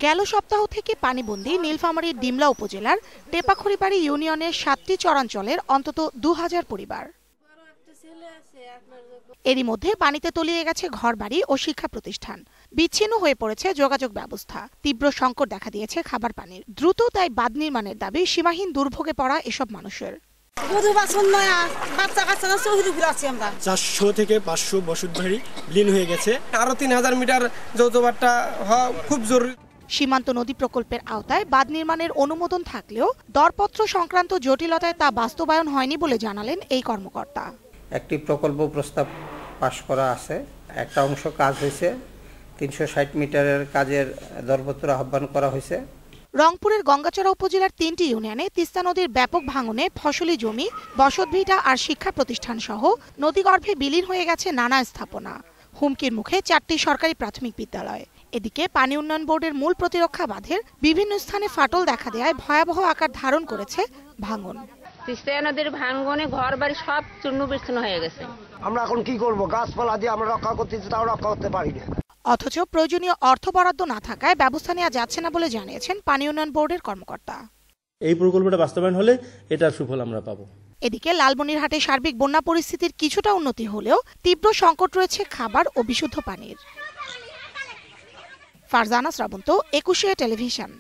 গেল সপ্তাহ থেকে পানিবন্দী নীলফামারীর ডিমলা উপজেলার টেপাখড়িবাড়ি ইউনিয়নের ৭টি চরাঞ্চলের অন্তত ২,০০০ পরিবার। এরই মধ্যে পানিতে তলিয়ে গেছে ঘরবাড়ি ও শিক্ষা প্রতিষ্ঠান। বিচ্ছিন্ন হয়ে পড়েছে যোগাযোগ ব্যবস্থা। তীব্র সংকট দেখা দিয়েছে খাবার পানির। দ্রুত তাই বাঁধ নির্মাণের দাবি সীমাহীন দুর্ভোগে পড়া এসব মানুষের। ৪০০ থেকে ৫০০ বসতবাড়ি বিলীন হয়ে গেছে। আরো ৩,০০০ মিটার যৌথবাট্টা হওয়া খুব জরুরি। সীমান্ত নদী প্রকল্পের আওতায় বাঁধ নির্মাণের অনুমোদন থাকলেও দরপত্র সংক্রান্ত জটিলতায় তা বাস্তবায়ন হয়নি বলে জানালেন এই কর্মকর্তা। একটি প্রকল্প প্রস্তাব পাশ করা আছে, একটা অংশ কাজ হয়েছে, ৩৬০ মিটারের কাজের দরপত্র আহ্বান করা হয়েছে। রংপুরের গঙ্গাচড়া উপজেলার ৩টি ইউনিয়নে তিস্তা নদীর ব্যাপক ভাঙনে ফসলি জমি, বসতভিটা আর শিক্ষা প্রতিষ্ঠান সহ নদীগর্ভে বিলীন হয়ে গেছে নানা স্থাপনা। হুমকির মুখে ৪টি সরকারি প্রাথমিক বিদ্যালয়। এদিকে পানি উন্নয়ন বোর্ডের মূল প্রতিরক্ষা বাঁধের বিভিন্ন স্থানে ফাটল দেখা দেওয়ায় ভয়াবহ আকার ধারণ করেছে ভাঙন। তিস্তা নদীর ভাঙনে ঘরবাড়ি সব চূর্ণ বিচ্ছিন্ন হয়ে গেছে। আমরা এখন কি করব? গাছপালা দিয়ে আমরা রক্ষা করতেছি, তাও রক্ষা করতে পারি না। অথচ প্রয়োজনীয় অর্থ বরাদ্দ না থাকায় ব্যবস্থা নেওয়া যাচ্ছে না বলে জানিয়েছেন পানি উন্নয়ন বোর্ডের কর্মকর্তা। এই প্রকল্পটা বাস্তবায়ন হলে এটার সুফল আমরা পাবো। এদিকে লালমনিরহাটে সার্বিক বন্যা পরিস্থিতির কিছুটা উন্নতি হলেও তীব্র সংকট রয়েছে খাবার ও বিশুদ্ধ পানির। ফারজানা শ্রাবন্ত, একুশে টেলিভিশন।